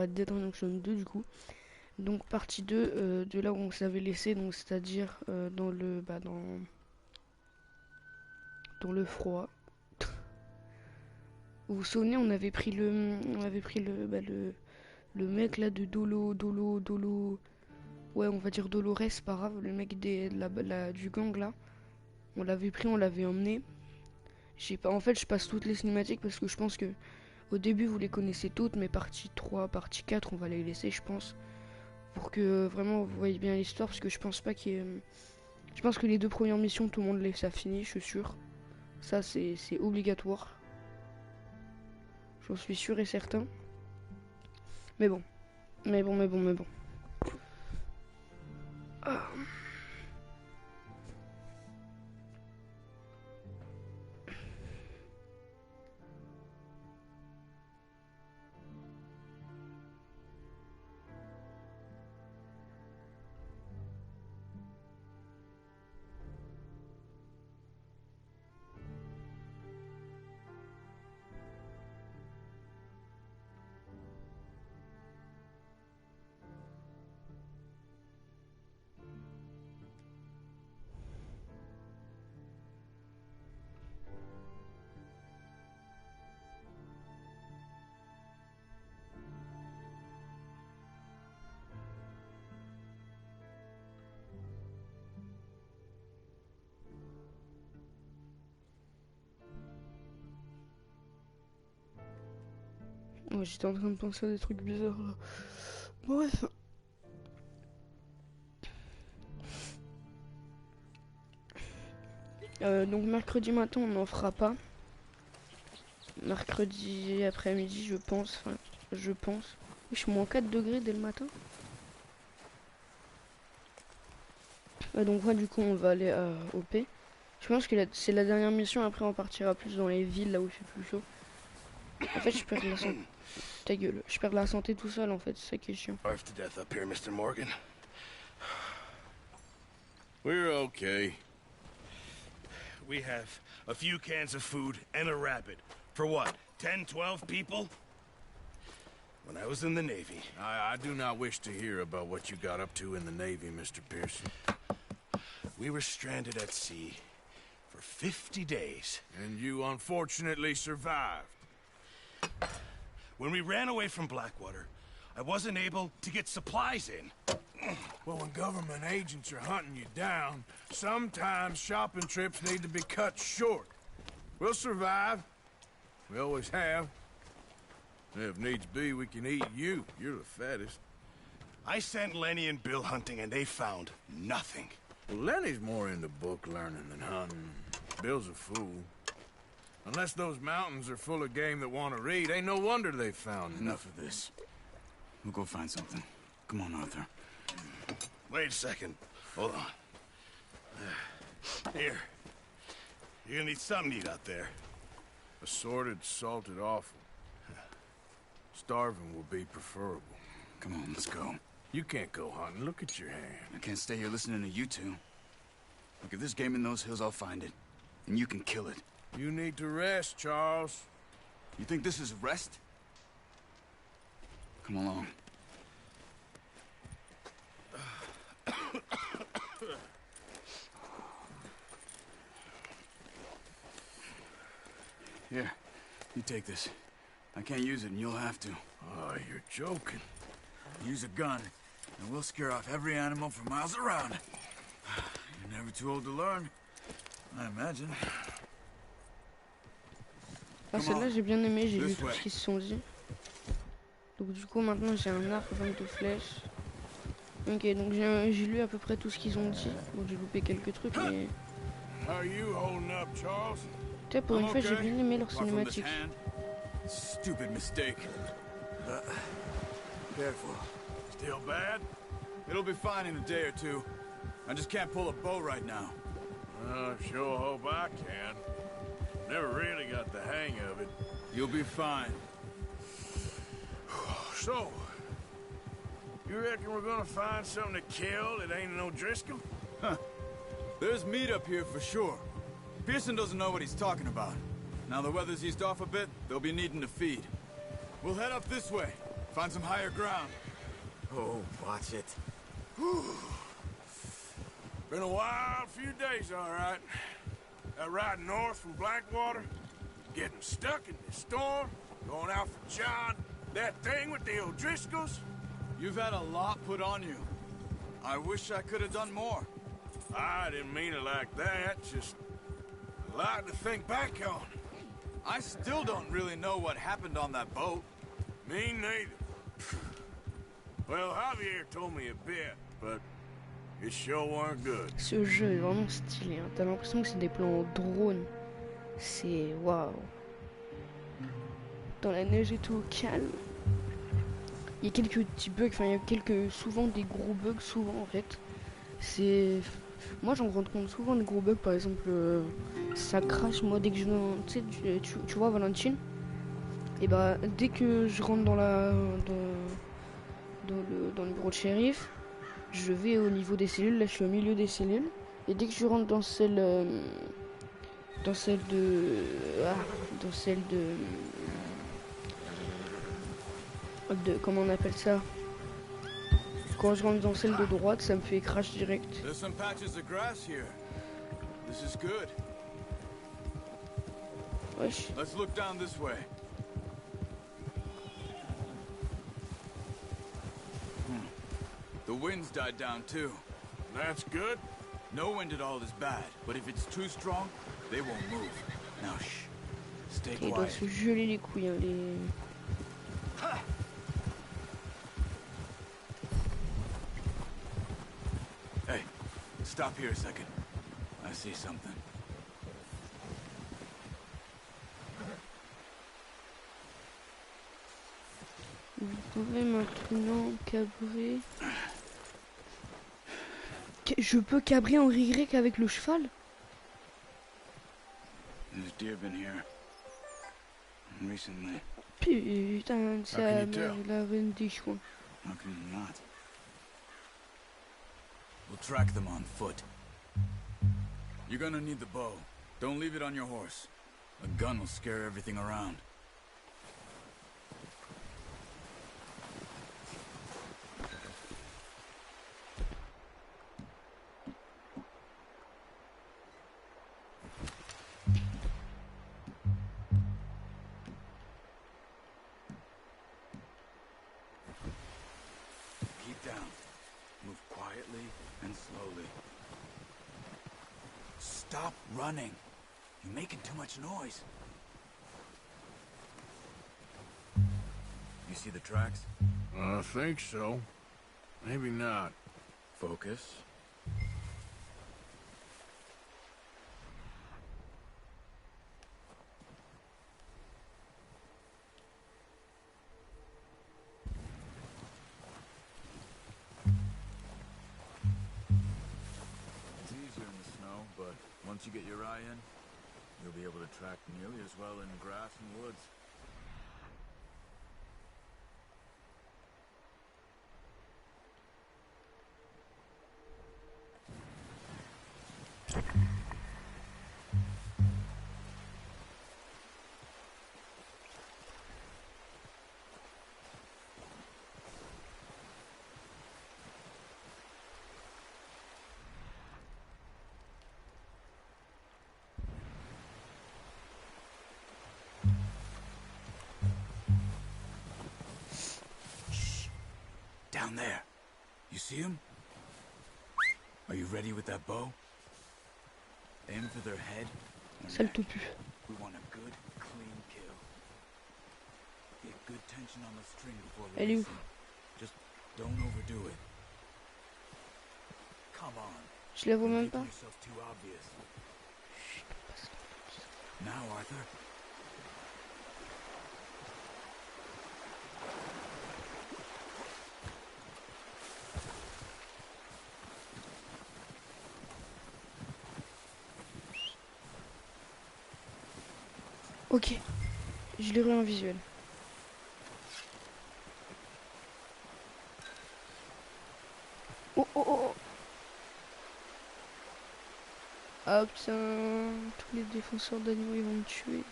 Red Dead Redemption 2 du coup. Donc partie 2 de là où on s'avait laissé, donc c'est-à-dire dans le dans le froid. Vous vous souvenez, on avait pris le mec là de Dolo. Ouais, on va dire Dolores, c'est pas grave, le mec du gang là. On l'avait pris, on l'avait emmené. J'ai pas, en fait, je passe toutes les cinématiques parce que je pense que au début vous les connaissez toutes, mais partie 3, partie 4, on va les laisser, je pense. Pour que vraiment vous voyez bien l'histoire, parce que je pense pas qu'il y ait... Je pense que les 2 premières missions, tout le monde les a fini, je suis sûr. Ça, c'est obligatoire. J'en suis sûr et certain. Mais bon. Mais bon. Ah. Ouais, j'étais en train de penser à des trucs bizarres là. Bref. Donc mercredi matin on n'en fera pas. Mercredi après-midi je pense. Enfin, je pense. Je suis moins 4 degrés dès le matin. Donc ouais, du coup on va aller à OP. Je pense que c'est la dernière mission, après on partira plus dans les villes là où il fait plus chaud. En fait je perds la santé. Ta gueule, je perds la santé tout seul en fait, c'est ça qui est chiant. Starved to death up here, Mr. Morgan. We're okay. We have a few cans of food and a rabbit. For what, 10, 12 people? When I was in the Navy... I do not wish to hear about what you got up to in the Navy, Mr. Pearson. We were stranded at sea for 50 days. And you unfortunately survived. When we ran away from Blackwater, I wasn't able to get supplies in. Well, when government agents are hunting you down, sometimes shopping trips need to be cut short. We'll survive. We always have. If needs be, we can eat you. You're the fattest. I sent Lenny and Bill hunting, and they found nothing. Well, Lenny's more into book learning than hunting. Bill's a fool. Unless those mountains are full of game that want to read, ain't no wonder they found Enough of this. We'll go find something. Come on, Arthur. Wait a second. Hold on. Here. You're gonna need something to eat out there. Assorted, salted offal. Starving will be preferable. Come on, let's go. You can't go hunting. Look at your hand. I can't stay here listening to you two. Look, if there's game in those hills, I'll find it. And you can kill it. You need to rest, Charles. You think this is rest? Come along. Here, you take this. I can't use it, and you'll have to. Oh, you're joking. Use a gun, and we'll scare off every animal for miles around. You're never too old to learn, I imagine. Ah, celle-là j'ai bien aimé, j'ai lu tout ce qu'ils se sont dit. Donc du coup maintenant j'ai un arc 22 flèches. Ok, donc j'ai lu à peu près tout ce qu'ils ont dit. Bon, j'ai loupé quelques trucs, mais... Tu sais, pour une fois j'ai bien aimé leur cinématique. Stupid mistake. Careful. Still bad? It'll be fine in a day or two. I just can't pull a bow right now. I sure hope I can. Never really got the hang of it. You'll be fine. So, you reckon we're gonna find something to kill that ain't no Driscoll? Huh. There's meat up here for sure. Pearson doesn't know what he's talking about. Now the weather's eased off a bit, they'll be needing to feed. We'll head up this way. Find some higher ground. Oh, watch it. Been a wild few days, all right. That ride north from Blackwater, getting stuck in this storm, going out for John, that thing with the O'Driscolls. You've had a lot put on you. I wish I could have done more. I didn't mean it like that, just a lot to think back on. I still don't really know what happened on that boat. Me neither. Well, Javier told me a bit, but it sure weren't good. Ce jeu est vraiment stylé, hein. T'as l'impression que c'est des plans en drone. C'est waouh. Dans la neige et tout, au calme. Il y a quelques petits bugs, enfin il y a souvent des gros bugs, souvent en fait. C'est... Moi j'en rends compte souvent des gros bugs, par exemple ça crache, moi dès que je viens, tu sais, tu vois Valentine, et bah dès que je rentre dans le bureau de shérif, je vais au niveau des cellules, là je suis au milieu des cellules, et dès que je rentre dans celle de comment on appelle ça, quand je rentre dans celle de droite, ça me fait crash direct. There's some patches of grass here. This is good. Wesh. Let's look down this way. The wind's died down too. That's good. No wind at all is bad, but if it's too strong, they won't move. Now shh. Stay Ok, il doit quiet. se geler les couilles, hein, les... Hey, stop here a second. I see something. Vous pouvez maintenant cabrer... Je peux cabrer en Y avec le cheval? There's deer been here recently. Putain, ça can you tell? la reine des choix. How can you not? We'll track them on foot. You're gonna need the bow. Don't leave it on your horse. A gun will scare everything around. Keep down. Move quietly and slowly. Stop running. You're making too much noise. You see the tracks? I think so. Maybe not. Focus. It's easier in the snow, but once you get your eye in, you'll be able to track nearly as well in grass and woods. Down there. You see him? Are you ready with that bow? Aim for their head. or Ça le neck. tout pu. We want a good, clean kill. Get good tension on the string before Elle est où? releasing. Just don't overdo it. Come on. Je la vois You're même making pas. yourself too obvious. Now, Arthur. Ok, je l'ai eu en visuel. Oh oh oh oh. Ah putain, tous les défenseurs d'animaux ils vont me tuer.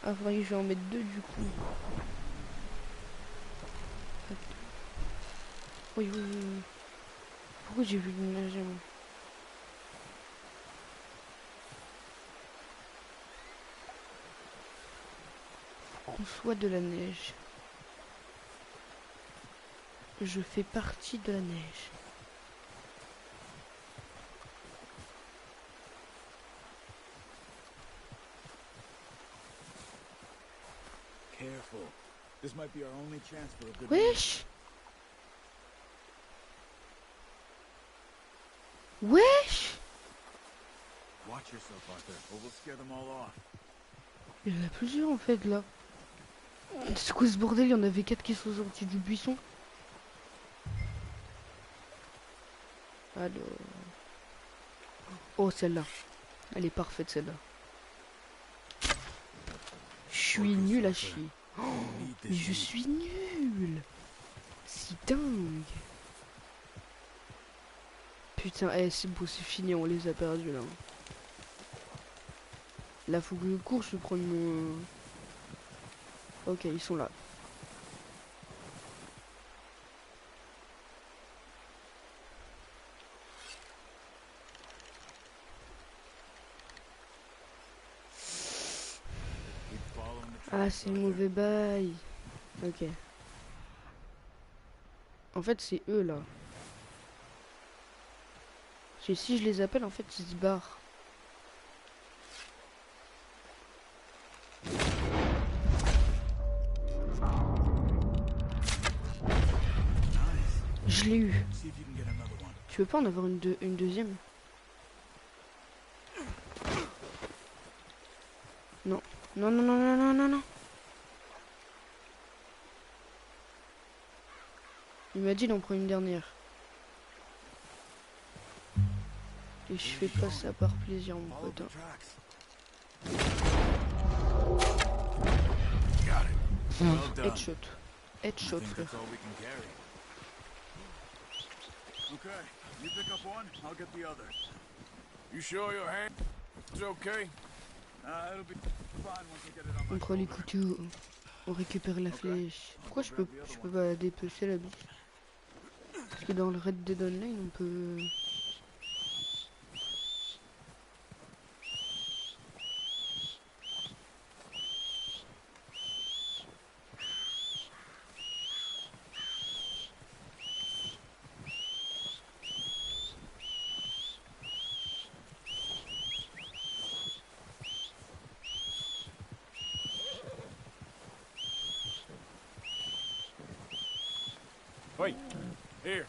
Ah, faudrait que je vais en mettre deux du coup. Oui, oui, oui, oui. Pourquoi j'ai vu le nager, moi? François de la neige. Je fais partie de la neige. Careful. This might be our only chance for a good meal. Wesh! Wesh! Watch yourself, Arthur, or we'll scare them all off. Il y en a plusieurs en fait là. C'est quoi ce bordel? Il y en avait 4 qui sont sortis du buisson. Alors... Oh, celle-là. Elle est parfaite celle-là. Je suis nul à chier. Oh, mais je suis nul. C'est dingue. Putain, eh, c'est beau, c'est fini, on les a perdus là. Là, faut que je cours, je vais prendre mon... Ok, ils sont là. Ah, c'est mauvais bail. Ok. En fait, c'est eux là. Si je les appelle, en fait, ils se barrent. Je l'ai eu. Tu veux pas en avoir une deuxième? Non. Non, non, non, non, non, non, non. Il m'a dit d'en prendre une dernière. Et je fais pas ça par plaisir, mon pote. Headshot. Headshot, frère. Okay, you pick up one, I'll get the other. You sure your hand's okay? It'll be fine once I get it on my Entre les couteaux, on récupère la flèche. Pourquoi je peux pas dépecer la biche? Parce que dans le Red Dead Online, on peut... Wait, here.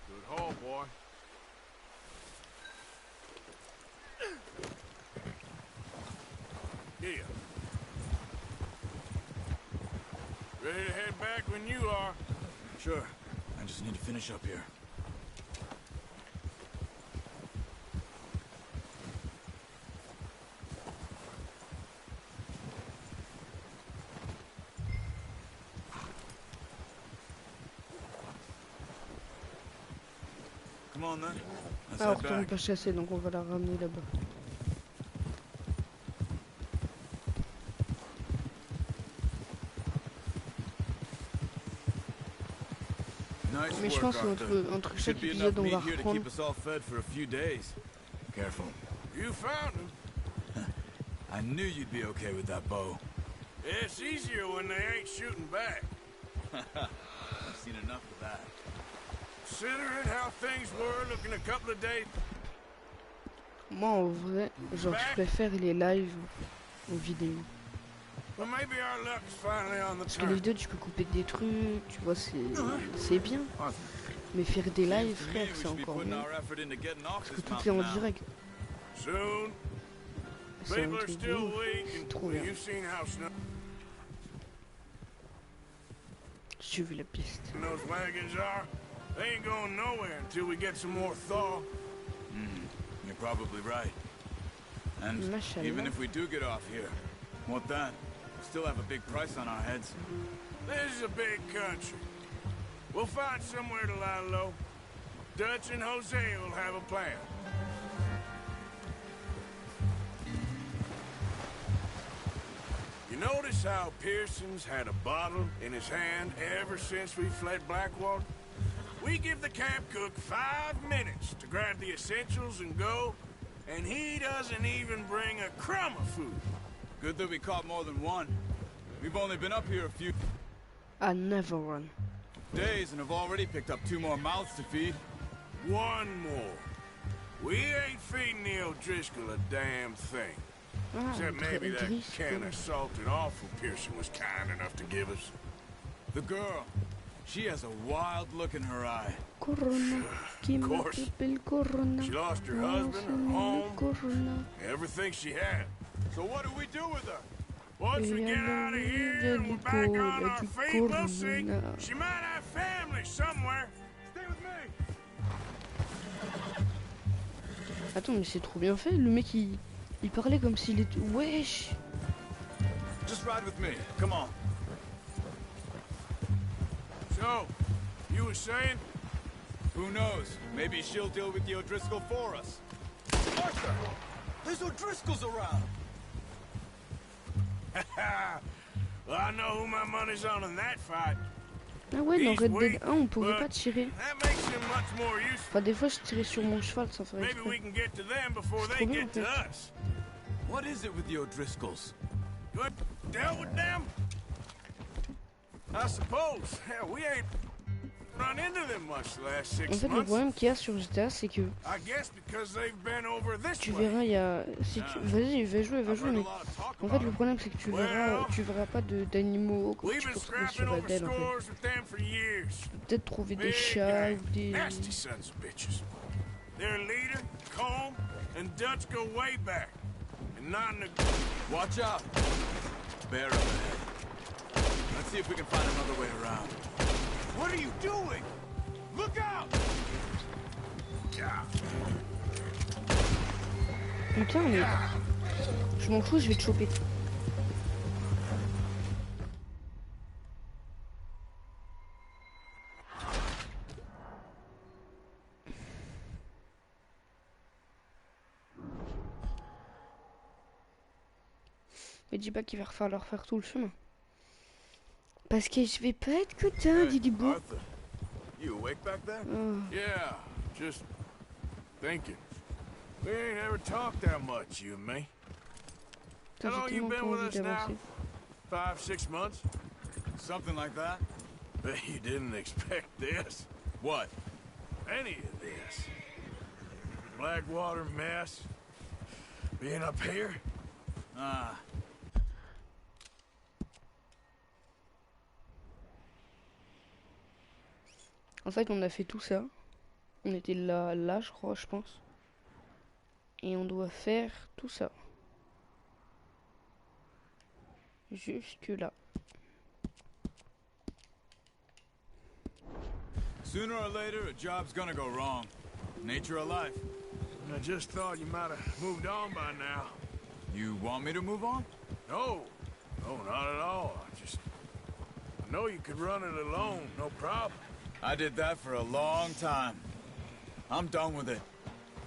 Good haul, boy. Yeah. Ready to head back when you are. Sure. I just need to finish up here. Come on then. Let's Ah, on head retourne back. pas chasser, donc on va la ramener là-bas. Nice Mais je work, pense Arthur. entre Should chaque be enough épisode, on va meat here to reprendre. keep us all fed for a few days. Careful. You found him. I knew you'd be okay with that bow. It's easier when they ain't shooting back. I've seen enough of that. Considering how things were looking a couple of days. Moi, en vrai, genre, je préfère les lives aux vidéos. Well, maybe our luck's finally on the Parce que les turn. vidéos, tu peux couper des trucs, tu vois, c'est bien. Mais faire des lives, frère, c'est encore mieux. Parce que tout est en direct. Soon, C'est un people are truc de still ouf. weak, Trop and bien. you've seen how snow J'ai vu la piste. those wagons are. They ain't going nowhere until we get some more thaw. You're probably right. And Mashallah. even if we do get off here, what then? We'll still have a big price on our heads. This is a big country. We'll find somewhere to lie low. Dutch and Jose will have a plan. You notice how Pearson's had a bottle in his hand ever since we fled Blackwater? We give the camp cook 5 minutes to grab the essentials and go, and he doesn't even bring a crumb of food. Good that we caught more than one. We've only been up here a few I never run. days and have already picked up 2 more mouths to feed. One more. We ain't feeding the O'Driscoll a damn thing. Ah, Except maybe that Driscoll. can of salted offal Pearson was kind enough to give us. The girl, she has a wild look in her eye. Corona, chi course. mette per il corona. She lost her husband, her home, Corona. everything she had. So what do we do with her? Once we get out of here and we're back on our feet, we'll see. She might have family somewhere. Stay with me. Attends, mais c'est trop bien fait. Le mec, il parlait comme s'il était... Wesh. Just ride with me. Come on. So, you were saying? Who knows? Maybe she'll deal with the O'Driscoll for us. Arthur! There's O'Driscolls around! Well, I know who my money's on in that fight. Ah ouais, dans Red Dead 1, on pouvait pas tirer. That makes him much more useful. Enfin, des fois, je tirais sur mon cheval sans faire Maybe we exprès. can get to them before they trop bien, get to en fait. us. What is it with the O'Driscolls? You ain't dealt with them? I suppose. Hell, we ain't run into them much the last En 6 fait, le months. problème qu'il y a sur GTA, c'est que I guess because they've been over this tu way. verras, il y a... Si tu... Vas-y, va jouer, I've heard a mais... lot of talk En about fait, le problème, c'est que tu verras pas d'animaux que We've tu been peux trouver scrapping sur over Adèle, en fait. scores with them for years. Peut-être trouver des Big chats gang, ou des... nasty sons of bitches. Their leader, Colm, and Dutch go way back. And not in a... Watch out! Bear up ahead. Let's see if we can find another way around. What are you doing? Look out! Yeah. Putain, mais... Je m'en fous, je vais te choper. Mais dis pas qu'il va falloir faire tout le chemin. Parce que je vais pas être content, Didi Bou. Arthur, you awake back there? Yeah, just thinking. We ain't ever talked that much, you and me. Putain, How long j'ai you tellement been pas with envie us now? d'avancer. 5, 6 months? Something like that? Bet you didn't expect this. What? Any of this. Blackwater mess. Being up here. Ah. En fait, on a fait tout ça. On était là, je crois, je pense. Et on doit faire tout ça. Jusque là. Sooner or later, a job's gonna go wrong. Nature of life. I just thought you might have moved on by now. You want me to move on? No. No, not at all. I know you could run it alone, no problem. I did that for a long time. I'm done with it.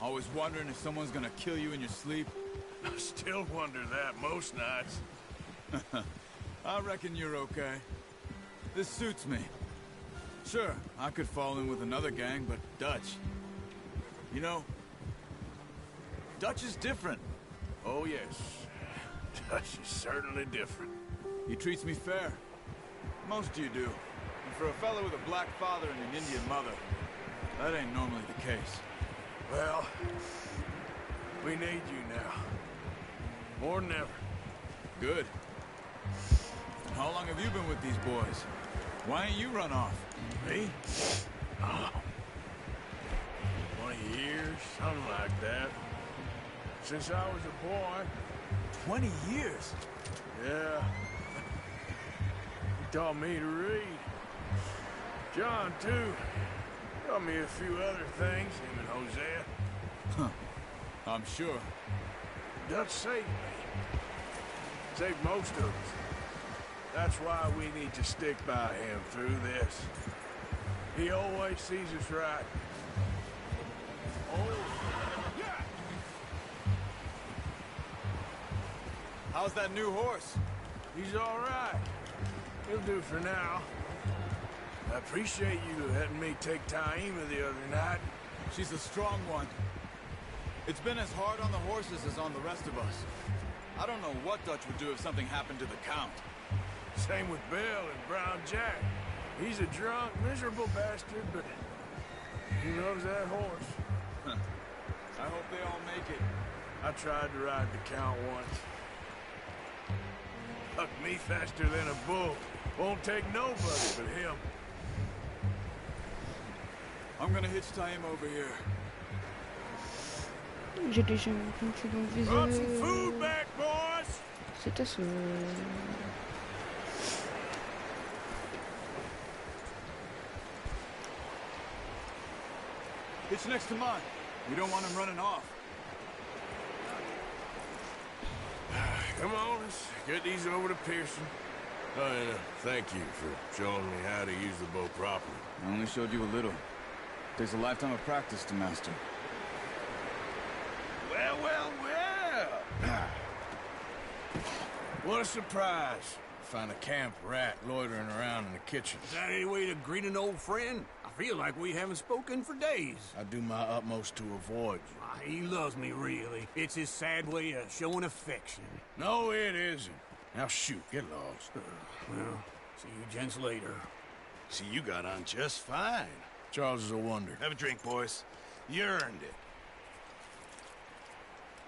Always wondering if someone's gonna kill you in your sleep. I still wonder that most nights. I reckon you're okay. This suits me. Sure, I could fall in with another gang, but Dutch... You know, Dutch is different. Oh, yes. Dutch is certainly different. He treats me fair. Most of you do. And for a fellow with a black father and an Indian mother, that ain't normally the case. Well, we need you now. More than ever. Good. And how long have you been with these boys? Why ain't you run off? Me? Oh. 20 years, something like that. Since I was a boy. 20 years? Yeah. He taught me to read. John, too. Taught me a few other things, him and Hosea. Huh. I'm sure. Dutch saved me. Saved most of us. That's why we need to stick by him through this. He always sees us right. How's that new horse? He's all right. He'll do for now. I appreciate you letting me take Taima the other night. She's a strong one. It's been as hard on the horses as on the rest of us. I don't know what Dutch would do if something happened to the Count. Same with Bill and Brown Jack. He's a drunk, miserable bastard, but he loves that horse. I hope they all make it. I tried to ride the Count once. Hucked me faster than a bull. Won't take nobody but him. I'm gonna hitch Taima over here. J'ai déjà compris dans le Brought some visage. food back, boys! C'était ce... It's next to mine. We don't want him running off. Come on, let's get these over to Pearson. Oh, and thank you for showing me how to use the bow properly. I only showed you a little. Takes a lifetime of practice to master. Well, well, well! What a surprise. Find a camp rat loitering around in the kitchen. Is that any way to greet an old friend? I feel like we haven't spoken for days. I do my utmost to avoid you. Ah, he loves me, really. It's his sad way of showing affection. No, it isn't. Now shoot, get lost. Well, see you gents later. See, you got on just fine. Charles is a wonder. Have a drink, boys. You earned it.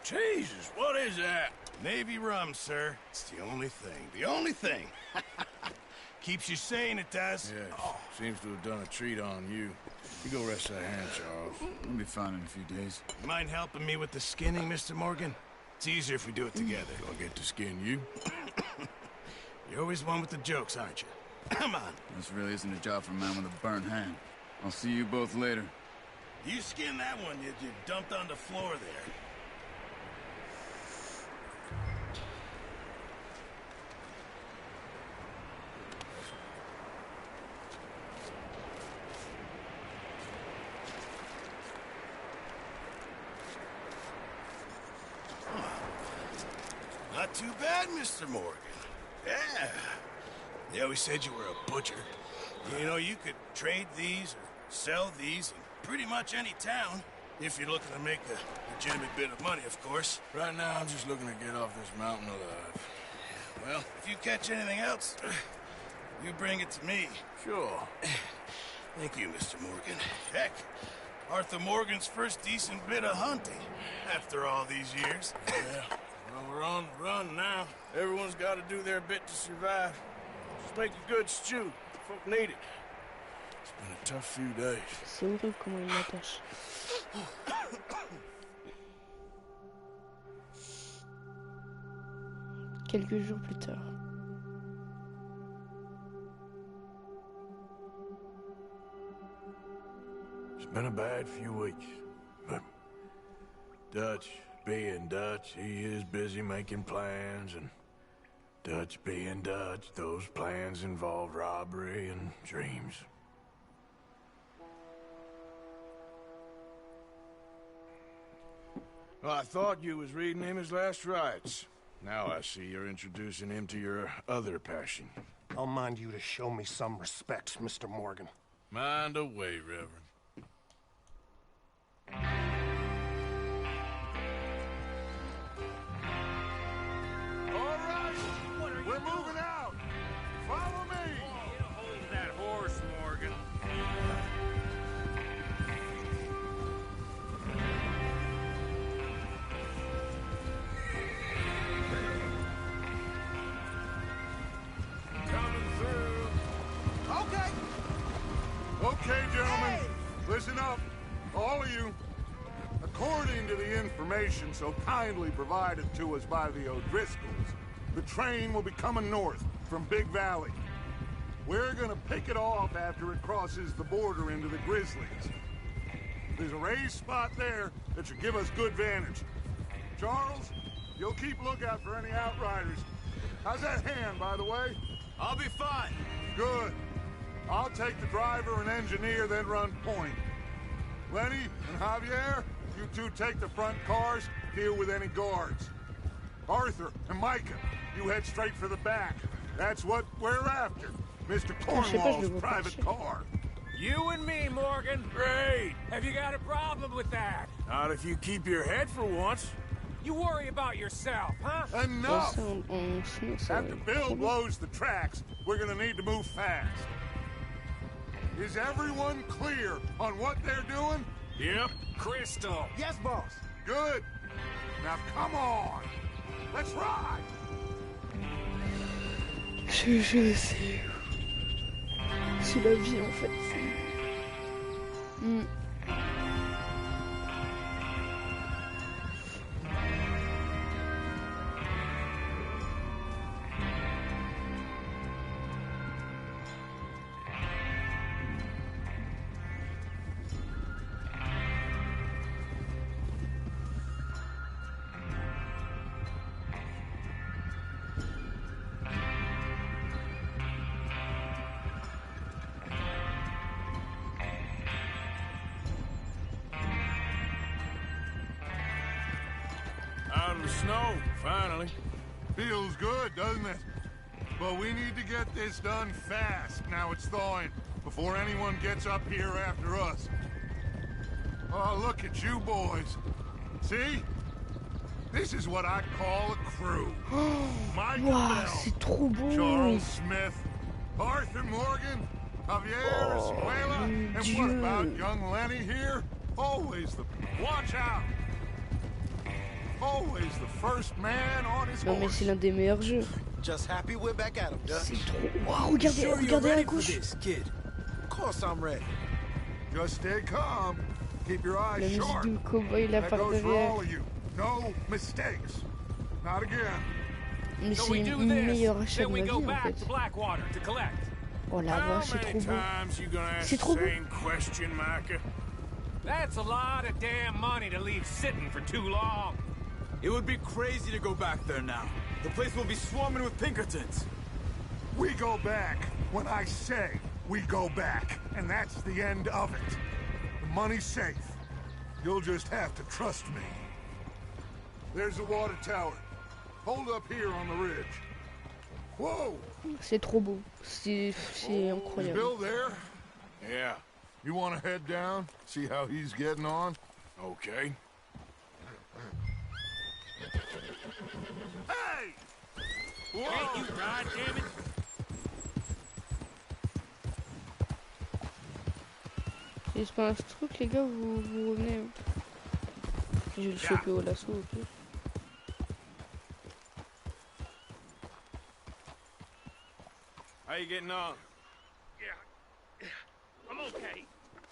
Jesus, what is that? Navy rum, sir. It's the only thing. The only thing. Keeps you sane, it does. Yes, seems to have done a treat on you. You go rest that hand, Charles. We'll be fine in a few days. You mind helping me with the skinning, Mr. Morgan? It's easier if we do it together. Gonna get to skin you? You're always one with the jokes, aren't you? Come on. This really isn't a job for a man with a burnt hand. I'll see you both later. You skinned that one you dumped on the floor there. Not too bad, Mr. Morgan. Yeah. They always said you were a butcher. You know, you could trade these or sell these in pretty much any town. If you're looking to make a legitimate bit of money, of course. Right now, I'm just looking to get off this mountain alive. Well, if you catch anything else, you bring it to me. Sure. Thank you, Mr. Morgan. Heck, Arthur Morgan's first decent bit of hunting after all these years. Yeah. Well, we're on the run now. Everyone's got to do their bit to survive. Just make a good stew. Folk need it. It's been a tough few days. C'est horrible comment il m'attache. Quelques jours plus tard. It's been a bad few weeks, but Dutch being Dutch, he is busy making plans, and Dutch being Dutch, those plans involve robbery and dreams. Well, I thought you was reading him his last rites. Now I see you're introducing him to your other passion. I'll mind you to show me some respect, Mr. Morgan. Mind away, Reverend. All right, we're moving out. Follow me. Hold that horse, Morgan. Coming through. Okay. Okay, gentlemen, listen up, all of you. According to the information so kindly provided to us by the O'Driscolls, the train will be coming north from Big Valley. We're gonna pick it off after it crosses the border into the Grizzlies. There's a raised spot there that should give us good vantage. Charles, you'll keep lookout for any outriders. How's that hand, by the way? I'll be fine. Good. I'll take the driver and engineer, then run point. Lenny and Javier, you two take the front cars, deal with any guards. Arthur and Micah, you head straight for the back. That's what we're after. Mr. Cornwall's private car. You and me, Morgan. Great! Have you got a problem with that? Not if you keep your head for once. You worry about yourself, huh? Enough! Ça, After Bill blows the tracks, we're gonna need to move fast. Is everyone clear on what they're doing? Yep. Crystal. Yes, boss. Good. Now come on. Let's ride. Je sais. C'est la vie en fait. Out of the snow, finally. Feels good, doesn't it? But we need to get this done fast. Now it's thawing, before anyone gets up here after us. Oh, look at you boys. See? This is what I call a crew. Michael Wow, Bell, c'est trop beau. Charles Smith, Arthur Morgan, Javier Escuela, and what about young Lenny here? Always the... Watch out! Always the first man on his Non mais horse. c'est l'un des meilleurs jeux. Just happy we're back at him, Dutch. C'est trop. Waouh, regardez, Sure you're regardez à ready for gauche. this, kid? Of course I'm ready. Just stay calm. Keep your La eyes musique sharp. de cowboy là That par goes for derrière. all of you. No mistakes. Not again. Mais So c'est we une do this, meilleure achat then de we ma go vie en back fait. to Blackwater to collect. Oh la How vache, c'est many trop beau. times you gonna ask C'est trop the beau. same question, Micah? That's a lot of damn money to leave sitting for too long. It would be crazy to go back there now. The place will be swarming with Pinkertons. We go back when I say we go back. And that's the end of it. The money's safe. You'll just have to trust me. There's the water tower. Hold up here on the ridge. Whoa! C'est trop beau. C'est Is incroyable. Bill there? Yeah, You want to head down? See how he's getting on? okay. Hey! Whoa! Can't you ride, damn it? Il se passe un truc les gars, vous revenez. Je vais le choper au lasso au pire. How you getting on? Yeah. I'm okay.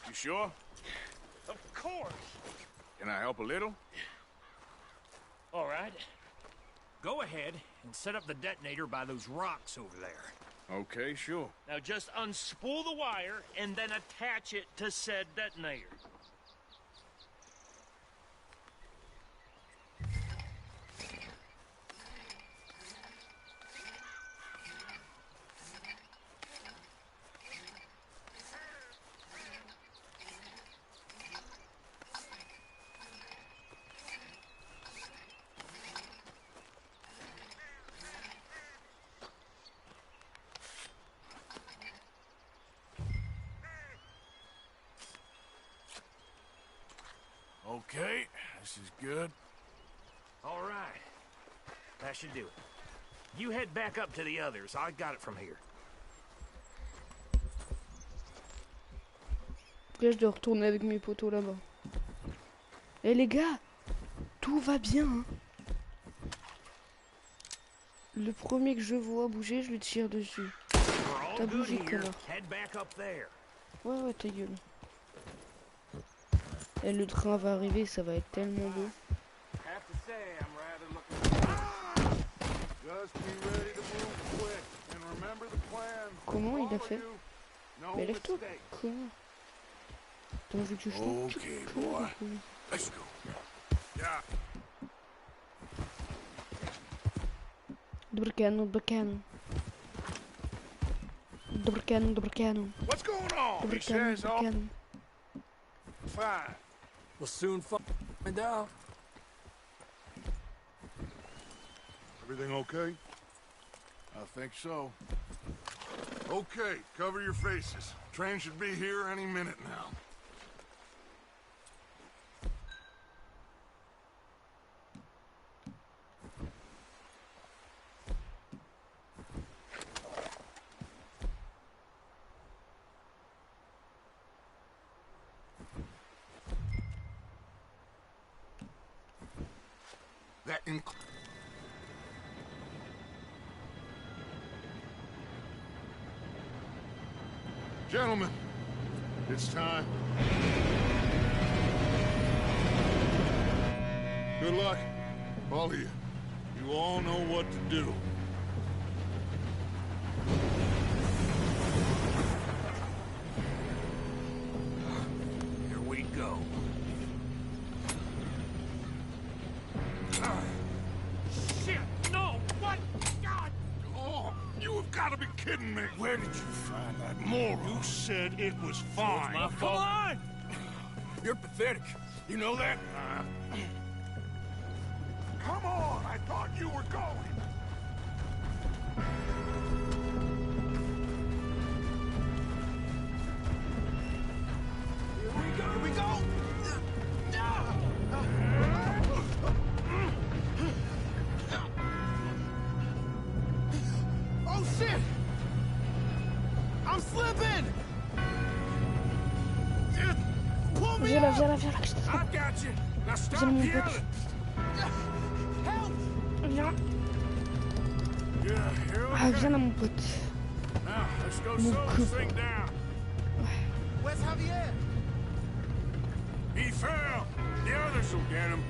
You sure? Of course. Can I help a little? All right. Go ahead and set up the detonator by those rocks over there. Okay, sure. Now just unspool the wire and then attach it to said detonator. Okay, this is good. All right. That should do it. You head back up to the others. I got it from here. Là je dois retourner avec mes potos là-bas. Eh les gars, tout va bien. Hein. Le premier que je vois bouger, je lui tire dessus. We're all T'as good bougé, here. connard. Head back up there. Ouais, ta gueule. Et le train va arriver, ça va être tellement beau. Have to say, I'm rather looking. Just be ready to move quick. And remember the plan. Comment il a All of fait? you, no Mais lève-toi, mistakes. comment? T'as envie que je tombe? Okay, boy. Let's go. Yeah. Bacana, bacana. Double cannon, double cannon. What's going on? Double He cannon, says double all cannon. fine. We'll soon find out. Everything okay? I think so. Okay, cover your faces. Train should be here any minute now. That includes... Gentlemen, it's time. Good luck, all of you. You all know what to do. Here we go. Shit! No! What? God! Oh, you have got to be kidding me. Where did you find that moron? You said it was fine. My fault. Come on! You're pathetic. You know that? Come on, I thought you were going. Here we go! Oh, shit! I'm slipping! Pull me Viens là, up! viens là, viens là, que je I t'attrape. got you. Now stop Viens là, mon yelling. pote. Help! Viens. Yeah, here we Ah, go. viens là, mon pote. Now, let's go Mon slow this thing copain. down. Where's Javier? He fell. The others will get him.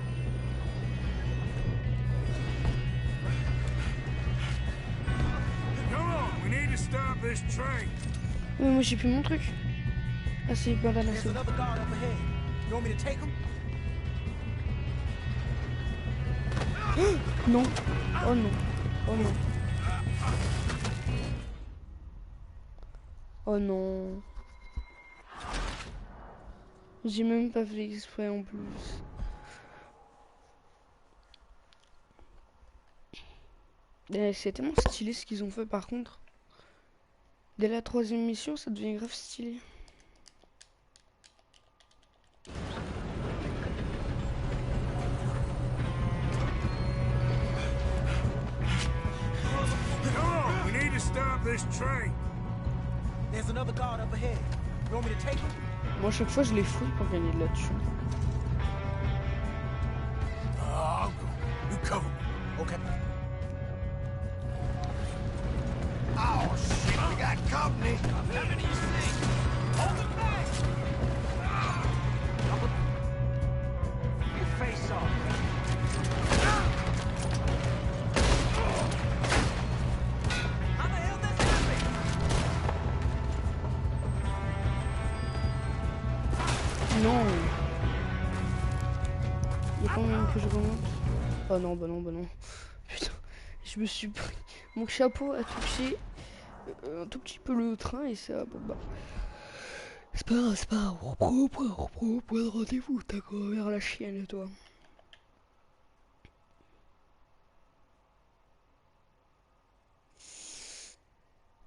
Come on, we need to stop this train. Mais moi j'ai plus mon truc. Ah c'est pas là, There's c'est another guard up ahead. You want me to take him? Non. Oh non. Oh non. Oh non. J'ai même pas fait exprès en plus. C'est tellement stylé ce qu'ils ont fait par contre. Dès la 3e mission, ça devient grave stylé. Come on, we need to stop this train. There's another guard up ahead. You want me to take him? Moi, à chaque fois, je les fouille pour gagner de la thune. I'll go. You cover me. Okay. Oh, shit, we got company. Your face off. How the hell this happened? Non. Il y a quand même que je remonte. Oh non, bah non, bah non. Putain, je me suis pris. Mon chapeau a touché un tout petit peu le train et ça, bon bah. C'est pas grave, c'est pas grave. On reprend au point de rendez-vous. T'as qu'à vers la chienne, toi.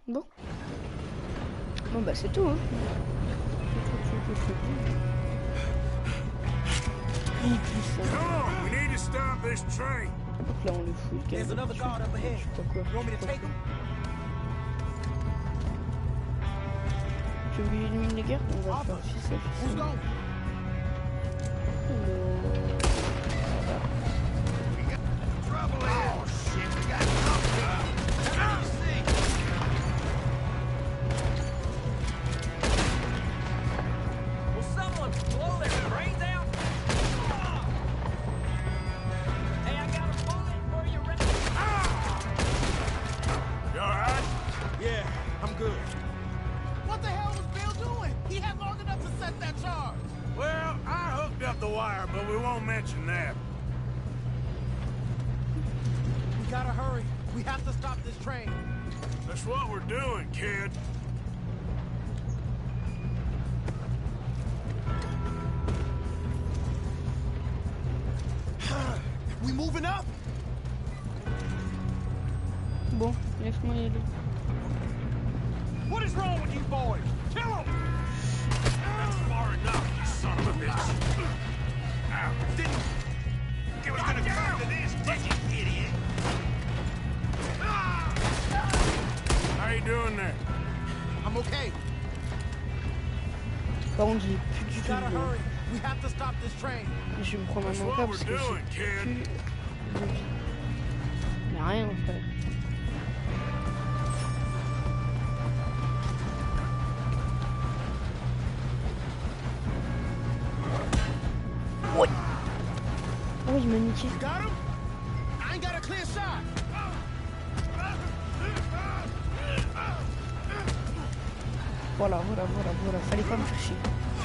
Bon. Bon bah c'est tout, hein. En plus, hein. Come on, we need to stop this train. Là on le fout, le There's gars. another guard up ahead. Je sais pas quoi. You want me to take him? J'ai oublié une mine de guerre, on va faire fils à Who's fils. going? Oh, shit, we got company. Will someone blow their brains out? Hey, I got a bullet for you, Rick. You all right? Yeah, I'm good. What the hell was Bill doing? He had long enough to set that charge. Well, I hooked up the wire, but we won't mention that. We gotta hurry. We have to stop this train. That's what we're doing, kid. moving up. Bon, laisse-moi y aller. What is wrong with you boys? Kill him! That's far enough, you son of a bitch. Ow, didn't... It was gonna come to this, didn't you, idiot? How you doing there? I'm okay. Par contre, j'ai plus du You tout gotta de... hurry. We have to stop this train. Je vais me prendre That's un what encas we're parce que j'ai doing, kid. plus de vie. Y'a rien, frère. Ouais. Oh, il m'a niqué. You got him? I ain't got a clear shot. Voilà. Fallait pas me faire chier.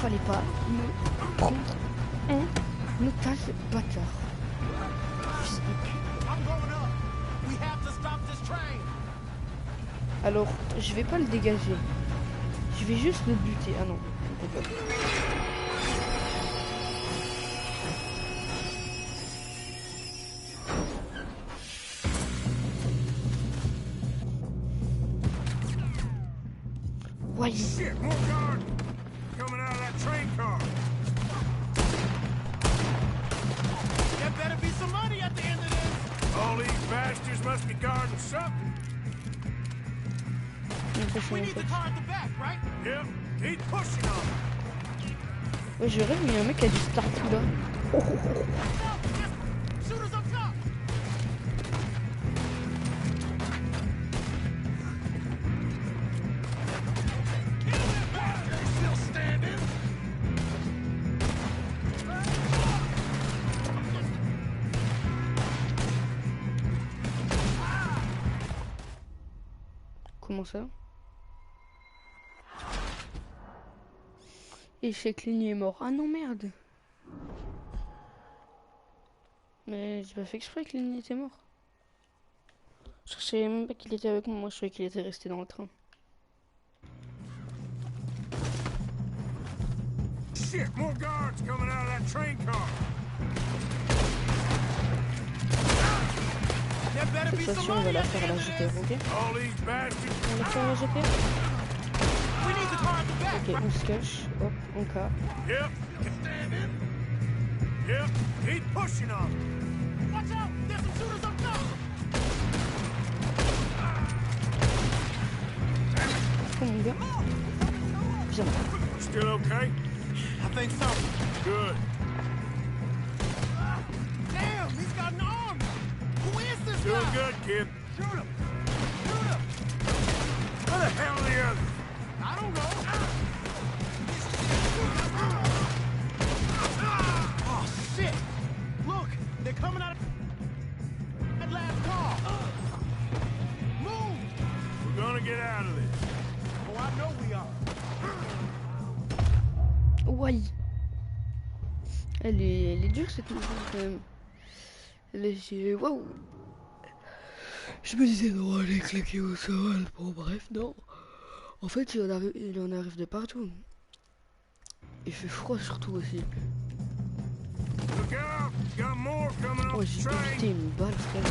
Fallait pas me prendre un otage bâtard. Fils de pute. I'm going up. We have to stop this train. Alors, je vais pas le dégager. Je vais juste le buter. Ah non, je peux pas. Ouais. Shit, more guards coming out of that train car. There better be some money at the end of this. All these bastards must be guarding something. We need the car at the back, right? Yep, keep pushing on it. Ouais, je rêve, mais il y a un mec qui a du start là. Oh. Shooters up top. Still standing? Comment ça? Échec, Ligny est mort. Ah non, merde. Mais j'ai pas fait exprès que Ligny était mort. Je savais même pas qu'il était avec moi. Moi, je croyais qu'il était resté dans le train. Shit, more guards coming out of that train car. There better De be toute some façon, on va money la at the faire à end la of GTR, this. ok? All these bastards. On la fait à la GTR? We need the car at the back. Ok, on se cache. Hop, on cas. Yep, standing. Yep, keep pushing on it. Watch out. There's some shooters up top. Oh mon gars. Viens. Still okay? I think so. Good. Damn, he's got an arm. Who is this Doing guy? good, kid. Shoot him. Shoot him. Where the hell are the others? I don't know. Oh, shit. Look, they're coming out of that last car. Move. We're gonna get out of this. Oh, I know we are. Ouais. Elle est dure cette mission quand même. Waouh. Je me disais non, elle est claquée au sol. Bon bref, non. En fait, il en arrive de partout. Il fait froid surtout aussi. Look out! Got more coming Oh, off j'ai the évité train. une balle, frère.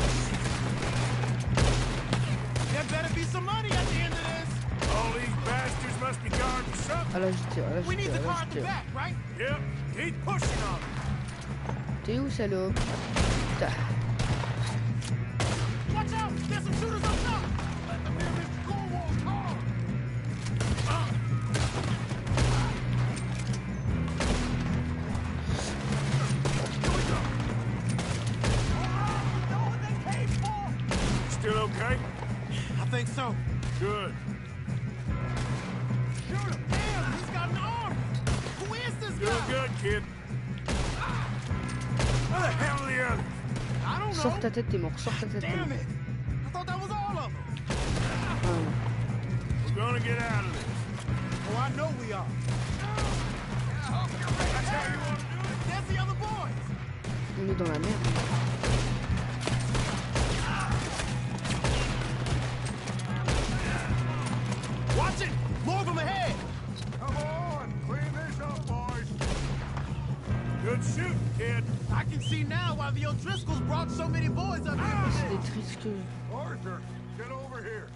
There better be some money at the end of this. All these bastards must be guarding something. À la GTR, à la We need the GTR, à car la at the GTR. back, right? Yep, keep pushing on it. T'es où, salope? Putain. Watch out. There's some shooters up top. Let them in this Cornwall car. Still okay? I think so. Good. Shoot him. Damn, he's got an arm. Who is this Doing guy? good, kid. Where the hell are the others? I don't know. Sors ta tête, t'es mort. Sors ta tête, t'es Damn mort. it. I thought that was all of them. We're gonna get out of this. Oh, I know we are. That's how you want to do it? There's the other boys. On est dans la merde. Watch it. More of them ahead. Come on, clean this up, boys. Good shooting, kid. I can see now why the O'Driscolls brought so many boys up here. C'est des tristes. Arthur, get over here.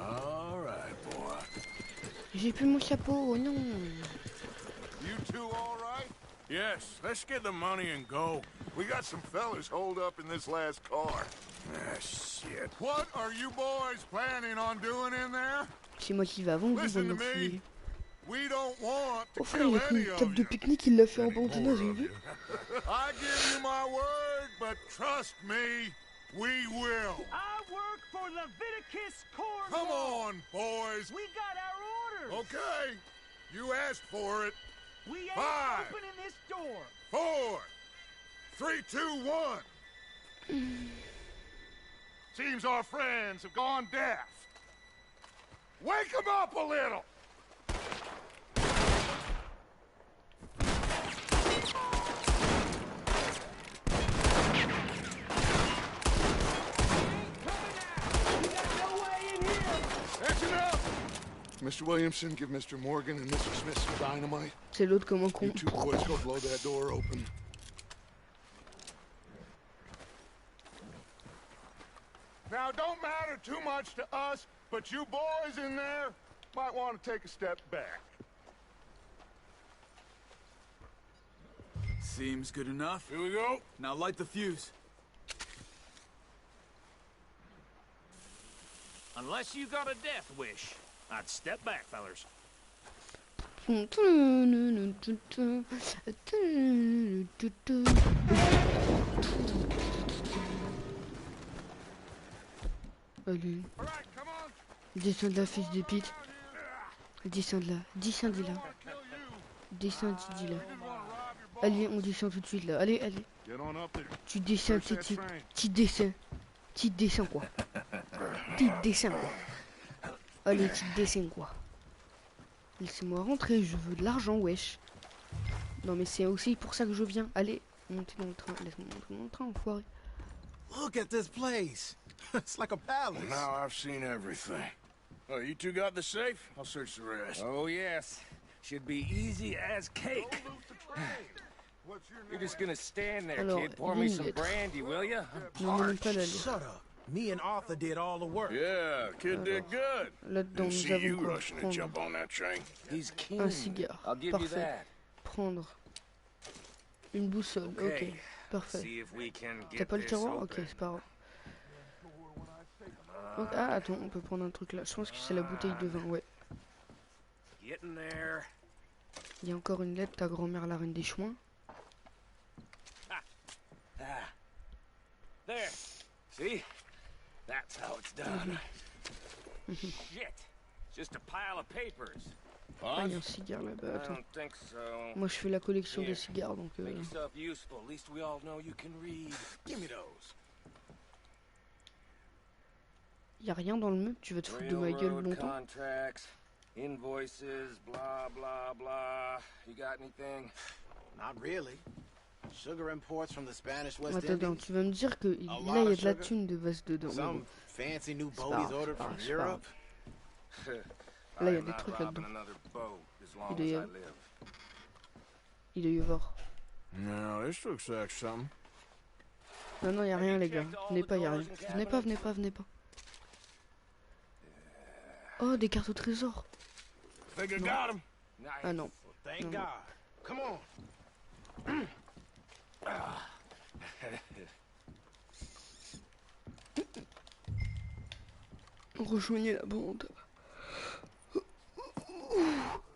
All right, boy. J'ai plus mon chapeau, oh non. You two all right? Yes, let's get the money and go. We got some fellas holed up in this last car. Ah, shit. What are you boys planning on doing in there? C'est moi qui vais avant vous, Listen bande to d'enculés. me. We don't want to Oh frère, il kill a pris any une of table de you. pique-nique, il l'a fait en bandana, j'ai vu. I give you my word, but trust me, we will. I work for Leviticus Cornwall. Come on, boys. We got our orders. Okay, you asked for it. We ain't 5, opening this door. 4, 3, 2, 1. Seems our friends have gone deaf. Wake them up a little. That's enough. Mr. Williamson, give Mr. Morgan and Mr. Smith some dynamite. C'est l'autre comme un con. You two boys go blow that door open. Now, don't matter too much to us, but you boys in there might want to take a step back. Seems good enough. Here we go. Now light the fuse. Unless you got a death wish, I'd step back, fellers. Allez, All right, come on. descends de la fils de pute. Descends de là, descends de là. Descends, dis là. Allez, on descend tout de suite là. Allez, allez. Get on up there. Tu descends, tu descends. Tu descends quoi. Tu descends quoi. Allez, tu descends quoi. Laissez-moi rentrer, je veux de l'argent, wesh. Non mais c'est aussi pour ça que je viens. Allez, montez dans le train. Laisse-moi monter dans le train, enfoiré. Look at this place. It's like a palace. Now I've seen everything. Oh, you two got the safe? I'll search the rest. Oh, yes. Should be easy as cake. What's your You're name? just gonna stand there, Alors, kid. Pour me some lettre. brandy, will ya? Non, non, pas la lettre. Shut up. Me and Arthur did all the work. Yeah, kid did good. Là-dedans, Didn't nous see avons you quoi rushing to prendre jump on that train. He's keen. un cigare. I'll give you Parfait. that. Prendre une boussole. Ok, Okay. parfait. See if we can T'as get pas le this tiroir? Ok, open. c'est pas grave. Ok, ah, attends, on peut prendre un truc là. Je pense que c'est la bouteille de vin, ouais. Getting there. Il y a encore une lettre, ta grand-mère la reine des chouins. Ah. There. See? That's how it's done. Shit. Just a pile of papers. Ah, il y a un cigare là-bas, I attends. don't think so. Moi je fais la collection Here. des cigares, donc Make yourself useful. At least we all know you can read. Give me those. y a rien dans le meuble, tu vas te foutre de ma gueule Railroad longtemps. contracts, invoices, blah blah blah. You got anything? Not really. Sugar imports from the Spanish West Attends, attends, Indies. tu vas me dire que là il y lot a of de la sugar. thune de base dedans. mais Some bon. fancy new C'est pas bogies grave, ordered c'est pas from grave, c'est pas Europe. Là, il y a I'm des not trucs robbing là-dedans. another boat as long Il doit as y I avoir. live. Il doit y avoir. Now, this looks like something. Non, non, il y a rien les gars. Venez pas, y a rien. Venez pas, venez pas, venez pas. Oh, des cartes au trésor. Think I No. got him. Ah non. Thank No. God. Come on. Rejoignez la bande.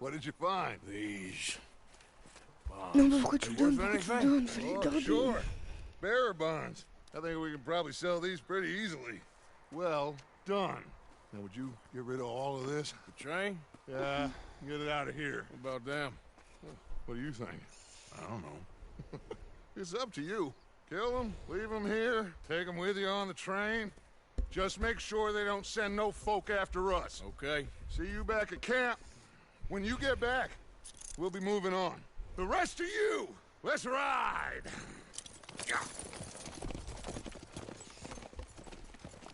What did you find? These. Non, mais pourquoi tu They're le donnes? worth Pourquoi tu le anything? donnes? Fallait les Oh, garder. sure. Bearer bonds. I think we can probably sell these pretty easily. Well done. Now, would you get rid of all of this? The train? Yeah, get it out of here. What about them? What do you think? I don't know. It's up to you. Kill them, leave them here, take them with you on the train. Just make sure they don't send no folk after us. Okay. See you back at camp. When you get back, we'll be moving on. The rest of you, let's ride!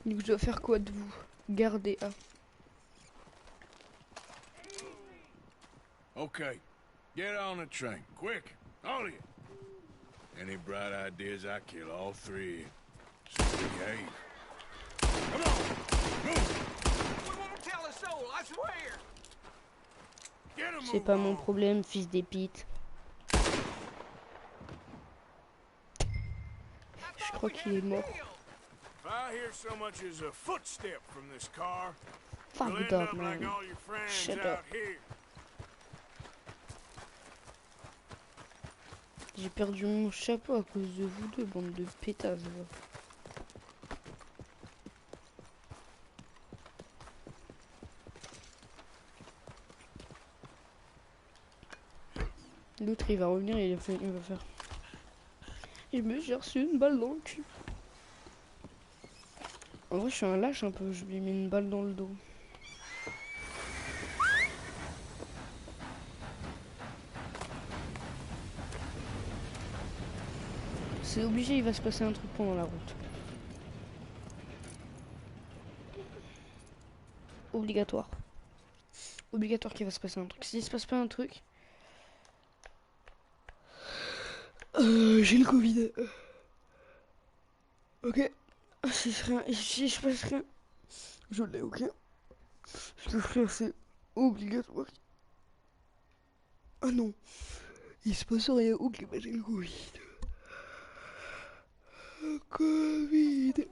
Donc je dois faire quoi de vous? Garder A. Okay. Get on the train, quick, all of you. Any bright ideas, I kill all three. So behave. Come on, move! We won't tell a soul, I swear! Get a C'est move pas mon on. problème, fils d'épite. Je crois qu'il est mort. If I hear so much as a footstep from this car, Fuck you'll end dog, up like man. all your friends Shut out up. here. J'ai perdu mon chapeau à cause de vous deux, bande de pétasses. Va. L'autre il va revenir et il va faire. Je me suis reçu une balle dans le cul. En vrai je suis un lâche un peu, je lui mets une balle dans le dos. C'est obligé, il va se passer un truc pendant la route. Obligatoire. Obligatoire qu'il va se passer un truc. S'il se passe pas un truc... j'ai le Covid. Ok. Si je passe rien, je l'ai, ok. Ce que frère, c'est obligatoire. Ah non. Il se passe rien, ok, bah j'ai le Covid. Covid.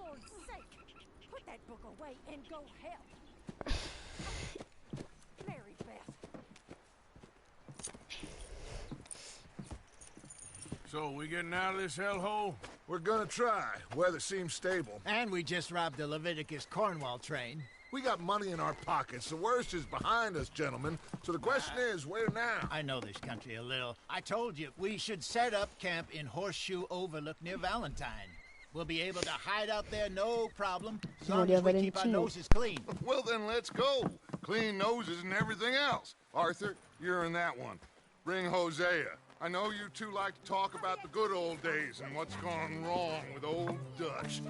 So, we getting out of this hellhole? We're gonna try. Weather seems stable. And we just robbed the Leviticus Cornwall train. We got money in our pockets. The worst is behind us, gentlemen. So the question is, where now? I know this country a little. I told you, we should set up camp in Horseshoe Overlook near Valentine. We'll be able to hide out there, no problem, as long as we keep our noses clean. Well, then let's go. Clean noses and everything else. Arthur, you're in that one. Bring Hosea. I know you two like to talk about the good old days and what's gone wrong with old Dutch.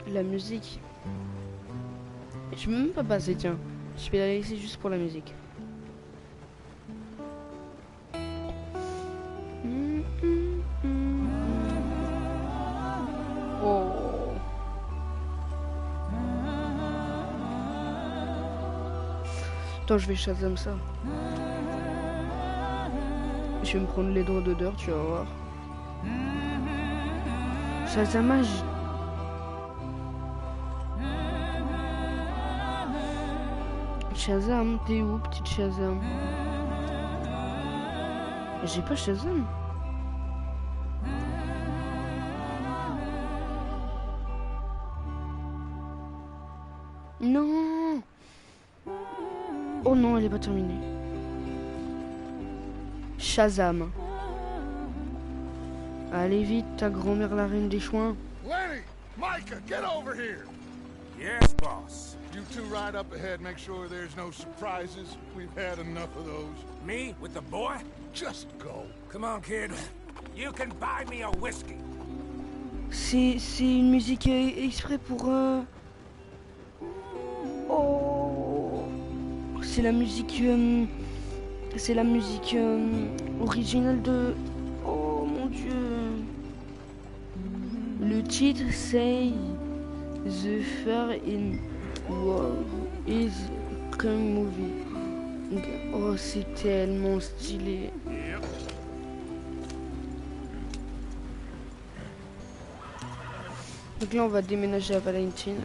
La musique. Je peux même pas passer, tiens. Je vais la laisser juste pour la musique. Oh. Attends, je vais Shazam ça. Je vais me prendre les droits d'odeur, tu vas voir. Shazamage. Shazam, t'es où, petite Shazam? J'ai pas Shazam. Non. Oh non, elle est pas terminée. Shazam. Allez vite, ta grand-mère la reine des chouins. Lenny! Micah, get over here! Yes, boss. You two ride up ahead, make sure there's no surprises. We've had enough of those. Me with the boy? Just go. Come on, kid. You can buy me a whiskey. C'est une musique exprès pour... Oh, c'est la musique originale de... Oh mon dieu. Le titre c'est The Fair in World is Come Movie. Oh, c'est tellement stylé. Donc là on va déménager à Valentino.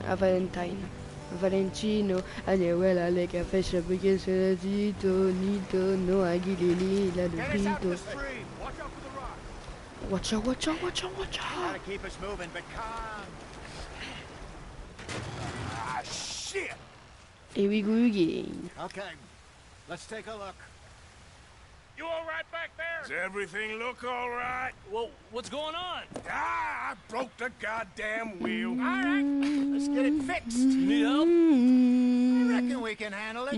Valentino, Agnewella, le café, chabuquet, Sedito, Nito, no, Aguilili, la Lupito. Watch out, watch out, watch out, watch out. Gotta keep us moving, but calm. Ah, shit! Here we go again. Okay, let's take a look. You all right back there? Does everything look all right? Well, what's going on? Ah, I broke the goddamn wheel. All right, let's get it fixed. Need help? I reckon we can handle it.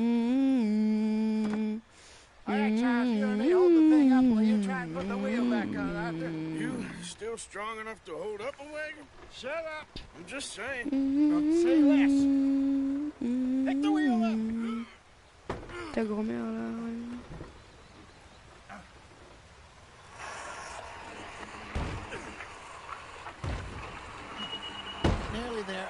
All right, Charles, you and me hold the thing up while you try and put the wheel back on, Arthur. You still strong enough to hold up a wagon? Shut up. I'm just saying. Don't say less. Ta grand-mère là, ouais. Nearly there.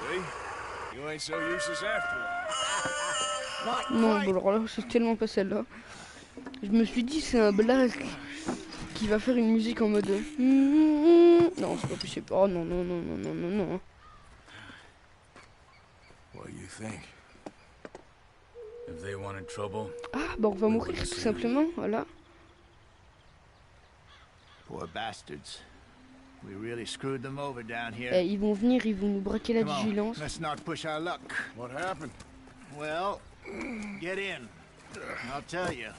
See? You ain't so useless after all. Non, bon alors là, c'est tellement pas celle-là. Je me suis dit, c'est un blague qui va faire une musique en mode... Non, c'est pas possible. Oh non, non, non, non, non, non, non. What do you think? If they wanted trouble, Ah, bah on va mourir tout simplement, voilà. Poor bastards. We really screwed them over down here. Eh, ils vont venir, ils vont nous braquer la Come on, vigilance. let's not push our luck. What happened? Well, get in. I'll tell you.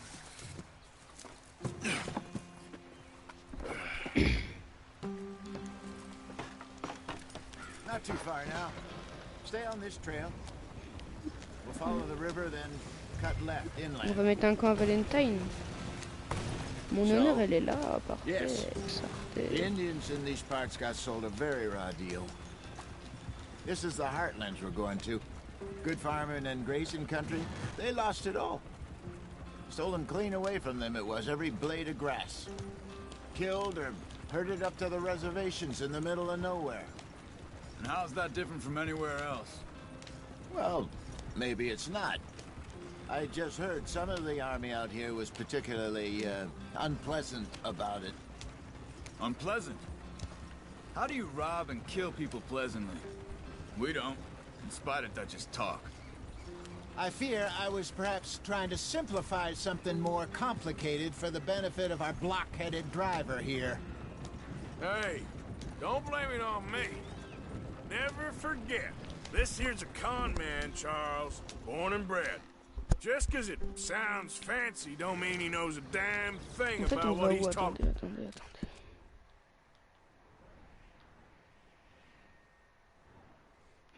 Not too far now. Stay on this trail. We'll follow the river, then cut left On inland. va mettre un camp à Valentine. Mon honneur, elle est là, parfait. Yes. The Parfait. Indians in these parts got sold a very raw deal. This is the heartlands we're going to. Good farming and grazing country. They lost it all. Stolen clean away from them it was, every blade of grass. Killed or herded up to the reservations in the middle of nowhere. and how's that different from anywhere else? Well, maybe it's not. I just heard some of the army out here was particularly unpleasant about it. Unpleasant? How do you rob and kill people pleasantly? We don't, in spite of Dutch's talk. I fear I was perhaps trying to simplify something more complicated for the benefit of our block-headed driver here. Hey, don't blame it on me. Never forget, this here's a con man, Charles, born and bred. Just 'cause it sounds fancy don't mean he knows a damn thing En fait, on about va what où? he's talking. Attendez.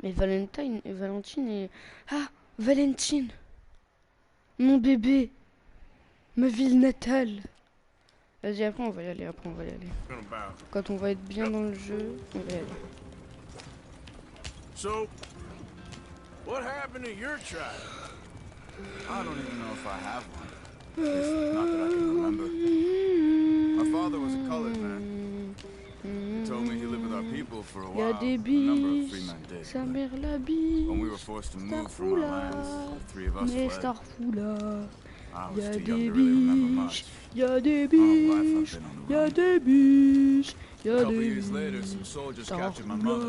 Mais Valentine est... Ah, Valentine, mon bébé, ma ville natale. Vas-y, après on va y aller, Quand on va être bien dans le jeu, on va y aller. So, what happened to your tribe? I don't even know if I have one. At least not that I can remember. My father was a colored man. He told me he lived with our people for a Y a while. des A number of free biches, men did. sa but mère la biche, when we were forced to move from our lands, the three of us mais fled. Starfoula. I Y was a too des young to really remember biches, much. y a des All life I've biches, been on the y a run. des biches, y A a couple des years later, biches. some soldiers captured my mother.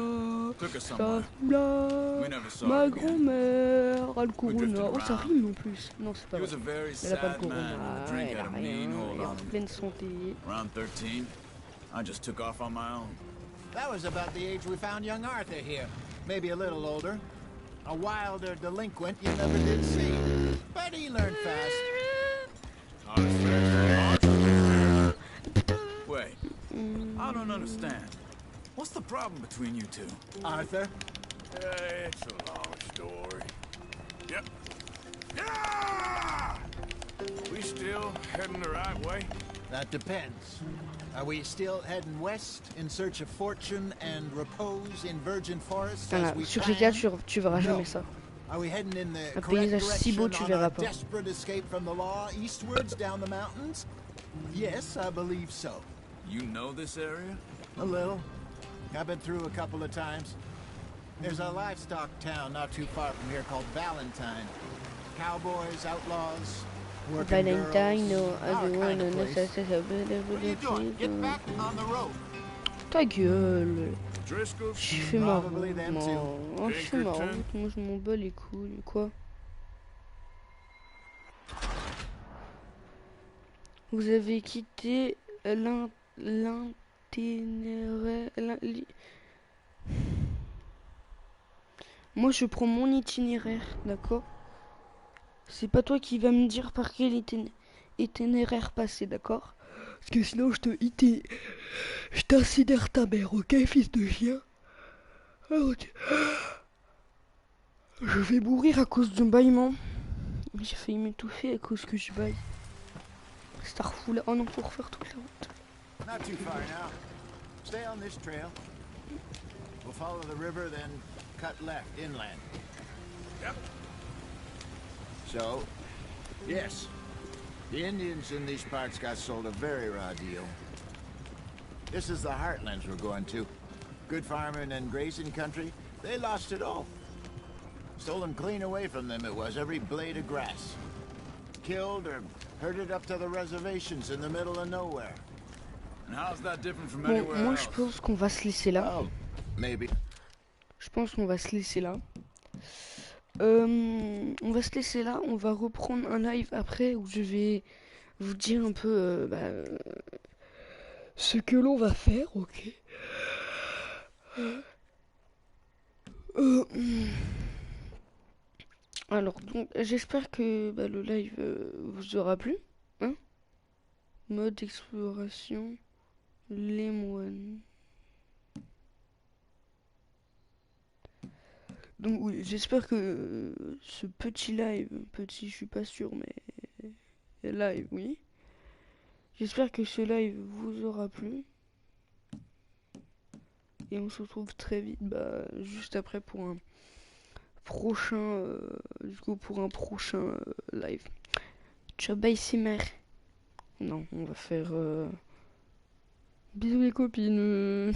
Took her somewhere. Starfoula, We never saw ma her again. grand-mère a le drifted corona. Oh, ça around. rime en plus. Non, c'est pas He was a vrai. very Elle a pas le sad man corona, and the drink elle had a a rien, mean hold elle est en on him. pleine santé. Around 13, I just took off on my own. That was about the age we found young Arthur here. Maybe a little older. A wilder delinquent you never did see. But he learned fast. Wait, I don't understand. What's the problem between you two? Arthur? It's a long story. Yep. Yeah! We still heading the right way? That depends. Are we still heading west in search of fortune and repose in virgin forests as Voilà, we sur planned? GTA, tu verras jamais ça. Are we heading in the Un correct paysage si beau, tu direction on verras our pas. desperate escape from the law eastwards down the mountains? Yes, I believe so. You know this area? A little. I've been through a couple of times. There's a livestock town not too far from here called Valentine. Cowboys, outlaws, working Valentine, girls. no, Our kind of place. What are you doing? Get back on the road. Ta gueule. Driscoll? Je fais ma Probably route, them moi. too. Oh, je fais ma Pinkerton. route, moi je m'en bats les couilles, quoi. Vous avez quitté l'itinéraire... Moi je prends mon itinéraire, d'accord? C'est pas toi qui vas me dire par quel itinéraire passer, d'accord? Parce que sinon je t'incinère ta mère, ok, fils de chien? Alors, je vais mourir à cause d'un bâillement. J'ai failli m'étouffer à cause que je baille. Starfool. Oh non, faut refaire toute la route. Not too far now. Stay on this trail. We'll follow the river, then cut left inland. Yep. So, yes, the Indians in these parts got sold a very raw deal. This is the heartlands we're going to. Good farming and grazing country, they lost it all. Stolen clean away from them it was, every blade of grass. Killed or herded up to the reservations in the middle of nowhere. And how's that different from Bon, anywhere moi else? je pense qu'on va se laisser là. Oh, maybe. Je pense qu'on va se laisser là. On va se laisser là. On va reprendre un live après où je vais vous dire un peu ce que l'on va faire, ok. Alors donc j'espère que le live vous aura plu. Hein, mode exploration, les moines. Donc oui, j'espère que ce petit live, petit je suis pas sûr mais live oui. J'espère que ce live vous aura plu. Et on se retrouve très vite juste après pour un prochain pour un prochain live. Ciao bye Simer. Non, on va faire bisous les copines.